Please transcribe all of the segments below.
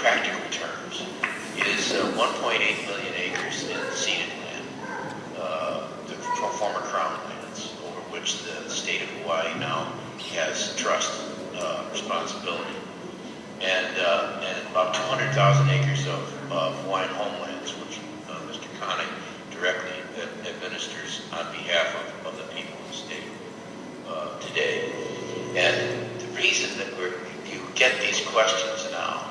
practical terms, is 1.8 million acres in ceded land, the former Crown lands, over which the state of Hawaii now has trust responsibility, and about 200,000 acres of Hawaiian homelands, which Mr. Kane directly administers on behalf of the people of the state today. And the reason that you get these questions now,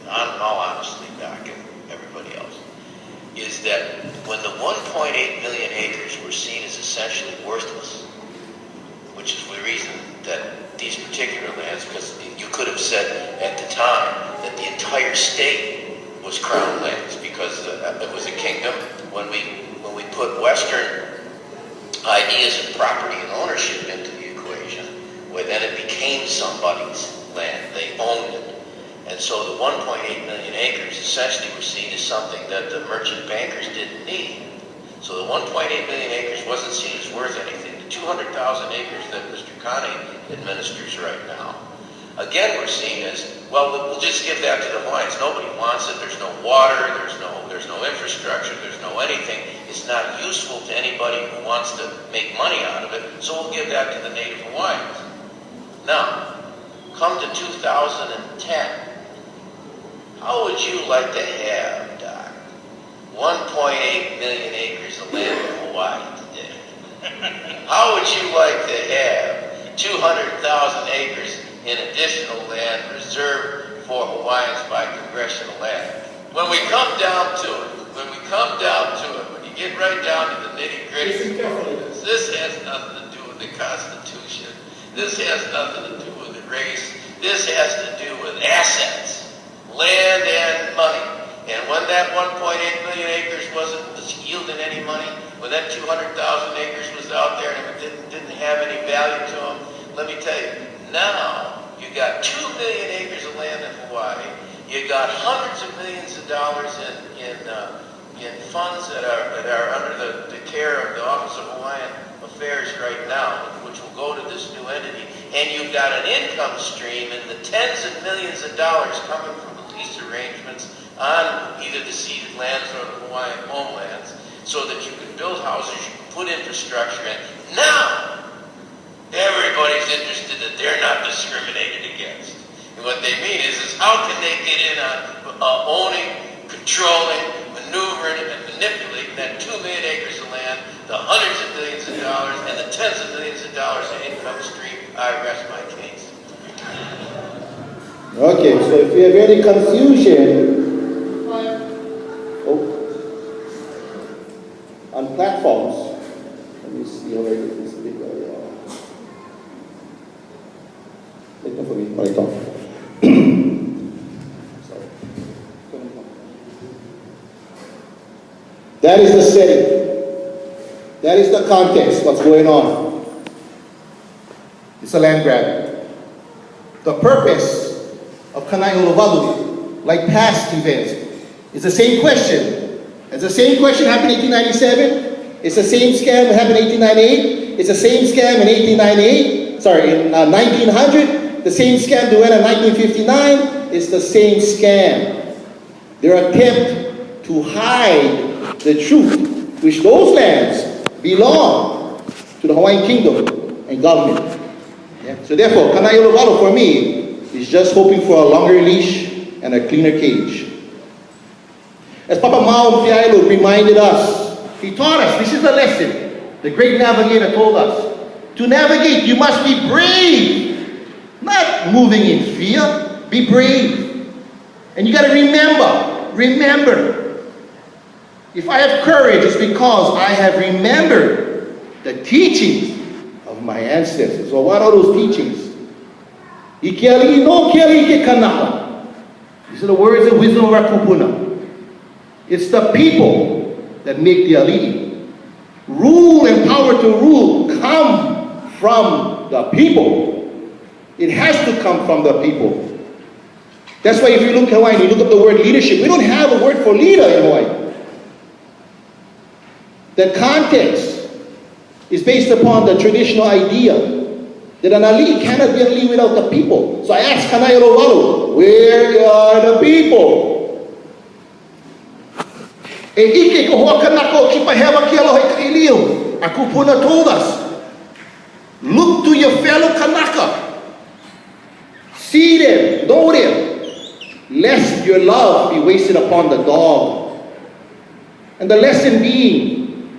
in all honesty, Doc and everybody else, is that when the 1.8 million acres were seen as essentially worthless, which is the reason that these particular lands, because you could have said at the time that the entire state was Crown lands because it was a kingdom. When we put Western ideas of property and ownership into the equation, well, then it became somebody's land. They owned it. And so the 1.8 million acres essentially were seen as something that the merchant bankers didn't need. So the 1.8 million acres wasn't seen as worth anything. The 200,000 acres that Mr. Kane administers right now, again, we're seen as, well, we'll just give that to the Hawaiians. Nobody wants it. There's no water. There's no infrastructure. There's no anything. It's not useful to anybody who wants to make money out of it. So we'll give that to the native Hawaiians. Now, come to 2010. How would you like to have, Doc, 1.8 million acres of land in Hawaii today? How would you like to have 200,000 acres in additional land reserved for Hawaiians by congressional act? When we come down to it, when you get right down to the nitty-gritty of this, this has nothing to do with the Constitution. This has nothing to do with the race. This has to do with assets, land and money. And when that 1.8 million acres wasn't yielding any money, when that 200,000 acres was out there and it didn't have any value to them, let me tell you, now you got 2 million acres of land in Hawaii. You got hundreds of millions of dollars in funds that are under the care of the Office of Hawaiian Affairs right now, which will go to this new entity. And you've got an income stream in the tens of millions of dollars coming from the lease arrangements on either the ceded lands or the Hawaiian homelands, so that you can build houses, you can put infrastructure in. Now, everybody's interested that they're not discriminated against. And what they mean is how can they get in on owning, controlling, maneuvering, and manipulating that 2 million acres of land, the hundreds of millions of dollars, and the tens of millions of dollars in income stream. I rest my case. Okay, so if you have any confusion on platforms, let me see how I get this big. Wait for me while I talk. Sorry. That is the setting. That is the context, what's going on. It's a land grab. The purpose of Kana'iolowalu, like past events, is the same question. It's the same question happened in 1897. It's the same scam that happened in 1898. It's the same scam in 1898. Sorry, in 1900. The same scam that went in 1959. It's the same scam. Their attempt to hide the truth, which those lands belong to the Hawaiian Kingdom and government. Yeah? So therefore, Kana'iolowalu for me is just hoping for a longer leash and a cleaner cage. As Papa Mahealani reminded us, he taught us, this is the lesson. The great navigator told us, to navigate you must be brave, not moving in fear, be brave. And you got to remember, if I have courage, it's because I have remembered the teachings of my ancestors. So what are those teachings? These are the words of wisdom of our kupuna. It's the people that make the alii. Rule and power to rule come from the people. It has to come from the people. That's why if you look at Hawaii and you look up the word leadership, we don't have a word for leader in Hawaii. The context is based upon the traditional idea that an ali cannot be an ali without the people. So I asked Kana'iolowalu, where are the people? E ike ko hoa kanako ki pahewa ki aloha i kailio. A kupuna told us, look to your fellow Kanaka. See them, know them, lest your love be wasted upon the dog. And the lesson being,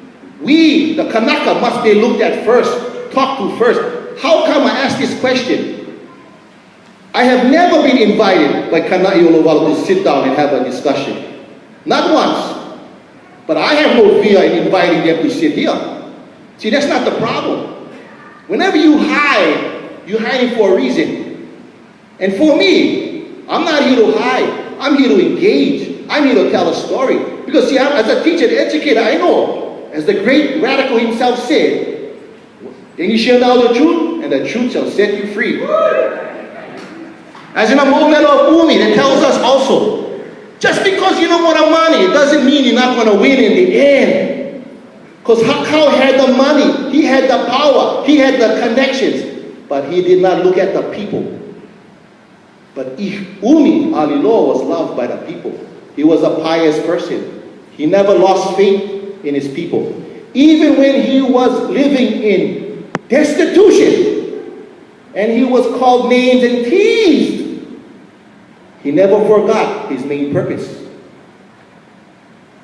we, the Kanaka, must be looked at first, talked to first. How come I ask this question? I have never been invited by Kana'iolowalu to sit down and have a discussion. Not once. But I have no fear in inviting them to sit here. See, that's not the problem. Whenever you hide, you're hiding for a reason. And for me, I'm not here to hide. I'm here to engage. I'm here to tell a story. Because see, as a teacher and educator, I know, as the great radical himself said, then you shall know the truth, and the truth shall set you free. As in a moment of Umi that tells us also, just because you don't want the money, it doesn't mean you're not going to win in the end. Because Hakau had the money, he had the power, he had the connections, but he did not look at the people. But Umi Alilo was loved by the people. He was a pious person. He never lost faith in his people. Even when he was living in destitution, and he was called names and teased, he never forgot his main purpose.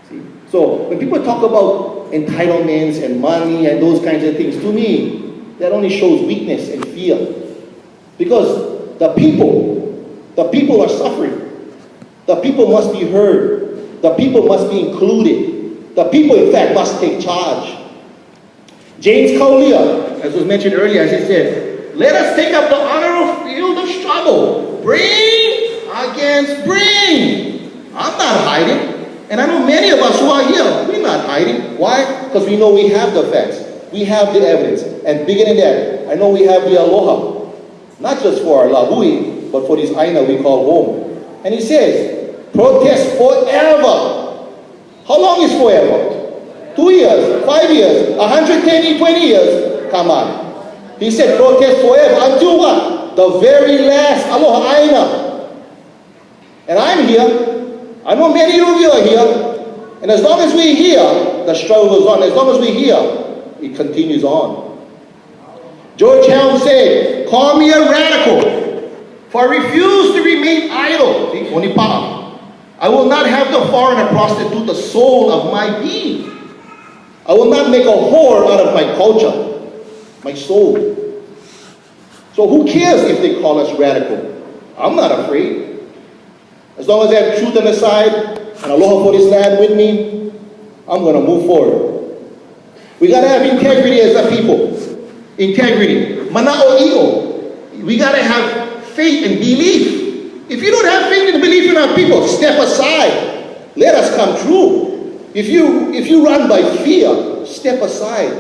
See? So when people talk about entitlements and money and those kinds of things, to me, that only shows weakness and fear. Because the people are suffering. The people must be heard. The people must be included. The people, in fact, must take charge. James Kaulia, as was mentioned earlier, as he said, let us take up the honorable field of struggle. Brain against brain. I'm not hiding. And I know many of us who are here, we're not hiding. Why? Because we know we have the facts. We have the evidence. And bigger than that, I know we have the aloha. Not just for our lahui, but for this aina we call home. And he says, protest forever. How long is forever? 2 years, 5 years, 110, 20 years? Come on. He said protest forever until what? The very last aloha aina. And I'm here. I know many of you are here. And as long as we're here, the struggle goes on. As long as we're here, it continues on. George Helms said, call me a radical, for I refuse to remain idle. See, Onipa'a. I will not have the foreigner prostitute the soul of my being. I will not make a whore out of my culture, my soul. So who cares if they call us radical? I'm not afraid. As long as I have truth on the side and aloha for this land with me, I'm going to move forward. We got to have integrity as a people. Integrity. Mana'o'io. We got to have faith and belief. If you don't have faith and belief in our people, step aside. Let us come true. If you run by fear, step aside.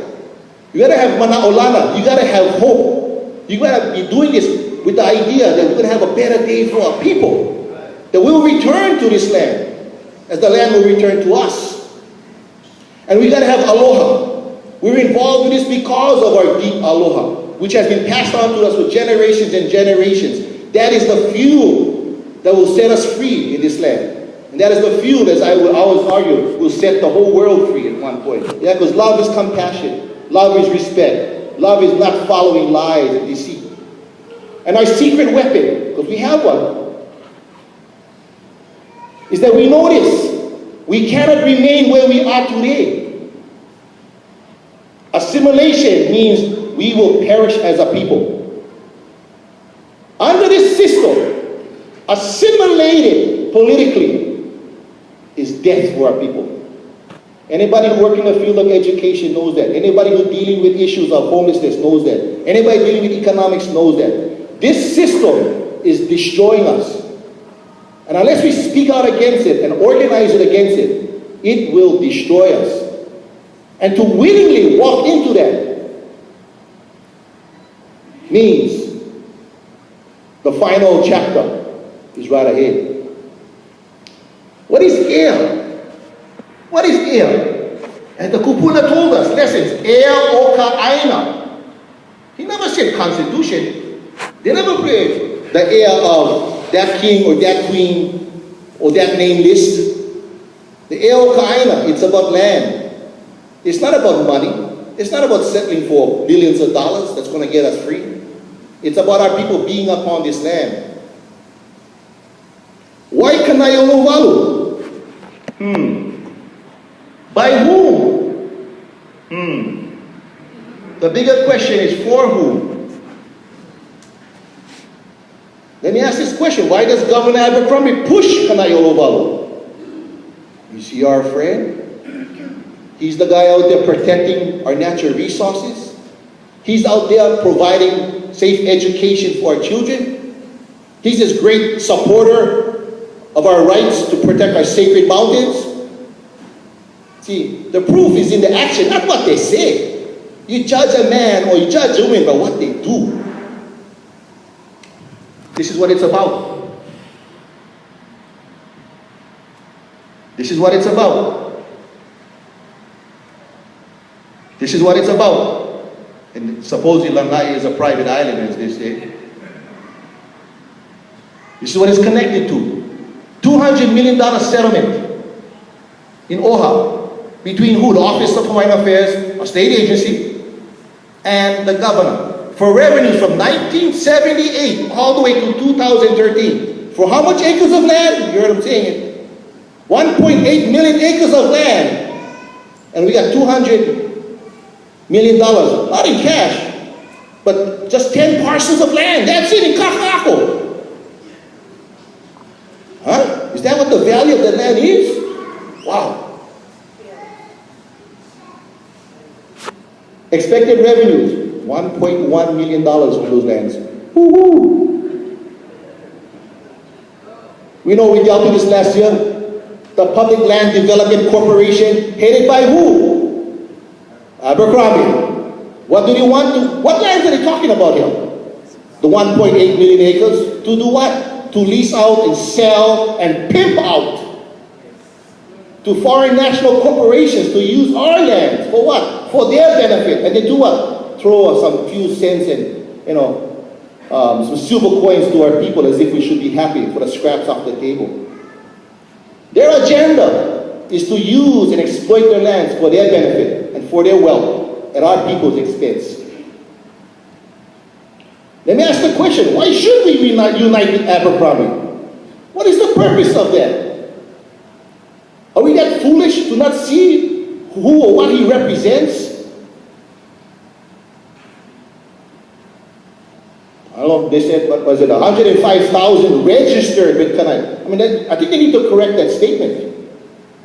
You got to have mana'olana. You got to have hope. You got to be doing this with the idea that we're going to have a better day for our people. That we will return to this land as the land will return to us. And we got to have aloha. We're involved with this because of our deep aloha, which has been passed on to us for generations and generations. That is the fuel that will set us free in this land. And that is the fuel, as I will always argue, will set the whole world free at one point. Yeah, because love is compassion. Love is respect. Love is not following lies and deceit. And our secret weapon, because we have one, is that we know this. We cannot remain where we are today. Assimilation means we will perish as a people. Under this system, assimilated politically is death for our people. Anybody who works in the field of education knows that. Anybody who dealing with issues of homelessness knows that. Anybody dealing with economics knows that. This system is destroying us. And unless we speak out against it and organize it against it, it will destroy us. And to willingly walk into that means the final chapter is right ahead. What is air? What is air? And the kupuna told us, lessons, air o ka aina. He never said constitution. They never played the air of that king or that queen or that name list. The air of Ka'aina, it's about land. It's not about money. It's not about settling for billions of dollars that's going to get us free. It's about our people being upon this land. Why Kana'iolowalu? By whom? The bigger question is for whom? Let me ask this question. Why does Governor Abercrombie push Kana'iolowalu? Is he our friend? He's the guy out there protecting our natural resources. He's out there providing safe education for our children. He's this great supporter of our rights to protect our sacred mountains. See, the proof is in the action, not what they say. You judge a man or you judge a woman by what they do. This is what it's about. This is what it's about. This is what it's about. And supposedly Lanai is a private island, as they say. This is what it's connected to. $200 million settlement in OHA between who? The Office of Hawaiian Affairs, a state agency, and the governor for revenues from 1978 all the way to 2013. For how much acres of land? You heard him saying it. 1.8 million acres of land. And we got $200 million, not in cash, but just 10 parcels of land. That's it in Kaka'ako. Huh? Is that what the value of the land is? Wow. Expected revenues, $1.1 million from those lands. Woo-hoo. We know we dealt with this last year. The Public Land Development Corporation, headed by who? Abercrombie. What do they want to, what lands are they talking about here? The 1.8 million acres, to do what? To lease out and sell and pimp out to foreign national corporations to use our lands for what? For their benefit. And they do what? Throw us some few cents and, some silver coins to our people as if we should be happy for the scraps off the table. Their agenda is to use and exploit their lands for their benefit and for their wealth at our people's expense. Let me ask the question, why should we unite with Abercrombie? What is the purpose of that? Are we that foolish to not see who or what he represents? I don't know, they said, what was it, 105,000 registered with Kana'i. I mean, I think they need to correct that statement.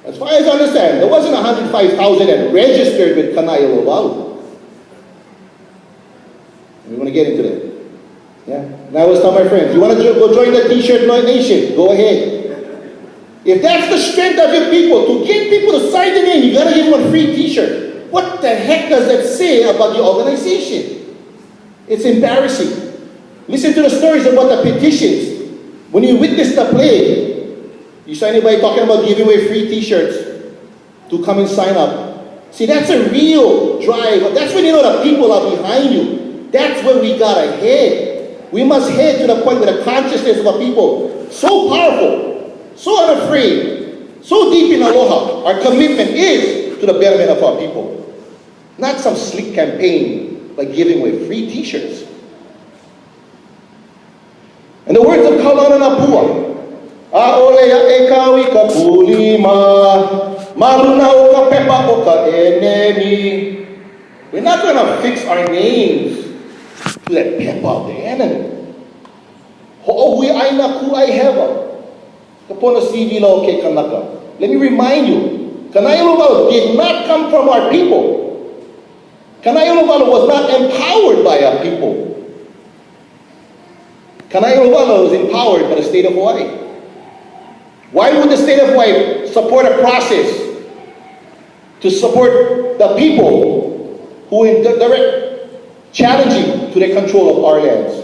As far as I understand, there wasn't 105,000 that registered with Kana'iolowalu. We're going to get into that. Yeah. And I always tell my friends, you want to go join the T-shirt nation? Go ahead. If that's the strength of your people, to get people to sign the name, you got to give them a free T-shirt. What the heck does that say about your organization? It's embarrassing. Listen to the stories about the petitions. When you witness the play, you saw anybody talking about giving away free T-shirts to come and sign up. See, that's a real drive. That's when you know the people are behind you. That's where we got to head. We must head to the point where the consciousness of our people, so powerful, so unafraid, so deep in aloha, our commitment is to the betterment of our people. Not some slick campaign like giving away free T-shirts. In the words of Kaleikoa, "Aolea ekawi ka pulima, maluna o ka pepa o ka enemi." We're not going to fix our names to that pepper of the enemy. Ho'ohui aina ku ai heva. Kapona sivila o ke kanaka. Let me remind you, Kana'iolowalu did not come from our people. Kana'iolowalu was not empowered by our people. Kana'iolowalu was empowered by the state of Hawaii. Why would the state of Hawaii support a process to support the people who in direct challenging to the control of our lands?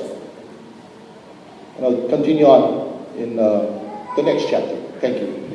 And I'll continue on in the next chapter. Thank you.